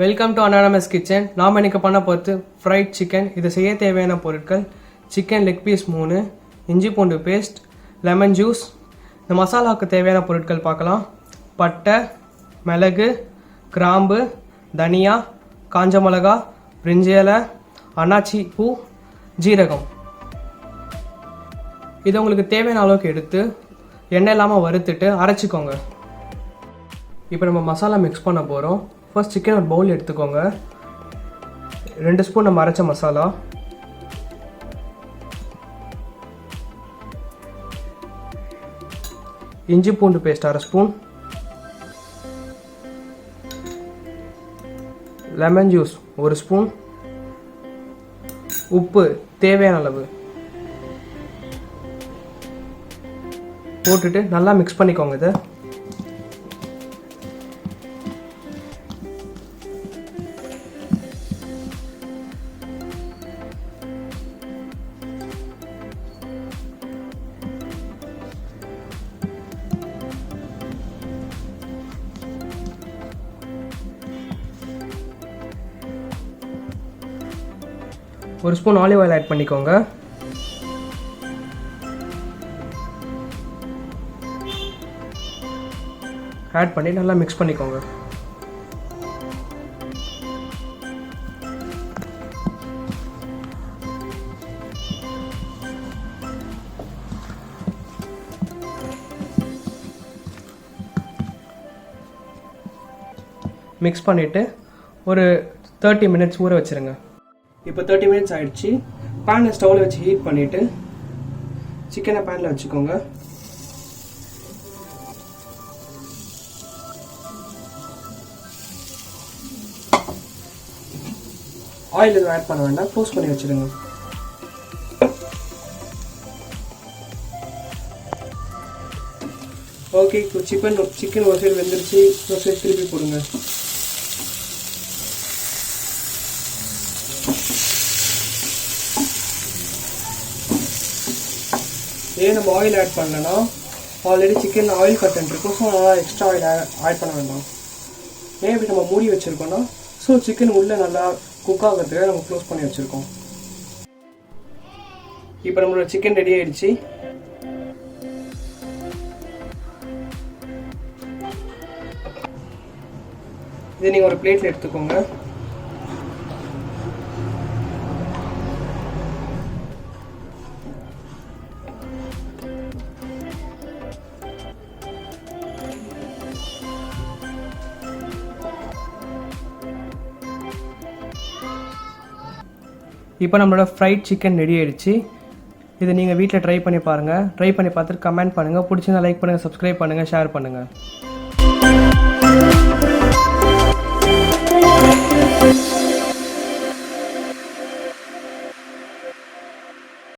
Welcome to anonymous kitchen. நாம் இன்னைக்கு பண்ண போகிறது ஃப்ரைட் சிக்கன். இதை செய்ய தேவையான பொருட்கள்: சிக்கன் லெக் பீஸ் 3, இஞ்சி பூண்டு பேஸ்ட், லெமன் ஜூஸ். இந்த மசாலாவுக்கு தேவையான பொருட்கள் பார்க்கலாம். பட்டை, மிளகு, கிராம்பு, தனியா, காஞ்ச மிளகா, பிரிஞ்சி இலை, அன்னாச்சி பூ, ஜீரகம். இதை உங்களுக்கு தேவையான அளவுக்கு எடுத்து எண்ணெய் இல்லாமல் வறுத்துட்டு அரைச்சிக்கோங்க. இப்போ நம்ம மசாலா மிக்ஸ் பண்ண போகிறோம். ஃபர்ஸ்ட் சிக்கன் ஒரு பவுல் எடுத்துக்கோங்க. 2 ஸ்பூன் நம்ம அரைச்ச மசாலா, இஞ்சி பூண்டு paste 1/2 spoon, lemon juice 1 spoon, உப்பு தேவையான அளவு போட்டுட்டு நல்லா மிக்ஸ் பண்ணிக்கோங்க. இதை ஒரு ஸ்பூன் ஆலிவ் ஆயில் ஆட் பண்ணிக்கோங்க. ஆட் பண்ணி நல்லா மிக்ஸ் பண்ணிக்கோங்க. மிக்ஸ் பண்ணிவிட்டு ஒரு 30 மினிட்ஸ் ஊற வச்சுருங்க. இப்போ 30 மினிட்ஸ் ஆயிடுச்சு. பேனை ஸ்டவ்வில் வச்சு ஹீட் பண்ணிவிட்டு சிக்கனை பேனில் வச்சுக்கோங்க. ஆயில் எதுவும் ஆட் பண்ண வேண்டாம், க்ளோஸ் பண்ணி வச்சுருங்க. ஓகே, இப்போ சிக்கன் ஒரு சைடு வெந்துருச்சு. ஒரு சைடு திருப்பி போடுங்க. ஏன் நம்ம ஆயில் ஆட் பண்ணலன்னா ஆல்ரெடி சிக்கன் ஆயில் கண்டென்ட் இருக்கும். ஸோ அதனால் எக்ஸ்ட்ரா ஆயில் ஆட் பண்ண வேண்டாம். ஏன் இப்படி நம்ம மூடி வச்சுருக்கோன்னா ஸோ சிக்கன் உள்ளே நல்லா குக் ஆகிறதுக்காக நம்ம க்ளோஸ் பண்ணி வச்சுருக்கோம். இப்போ நம்மளோட சிக்கன் ரெடி ஆயிடுச்சு. இதை நீங்கள் ஒரு பிளேட்டில் எடுத்துக்கோங்க. இப்போ நம்மளோட ஃப்ரைட் சிக்கன் ரெடி ஆயிடுச்சு. இதை நீங்கள் வீட்டில் ட்ரை பண்ணி பாருங்கள். ட்ரை பண்ணி பார்த்துட்டு கமெண்ட் பண்ணுங்கள். பிடிச்சிருந்தா லைக் பண்ணுங்கள், சப்ஸ்கிரைப் பண்ணுங்கள், ஷேர் பண்ணுங்கள்.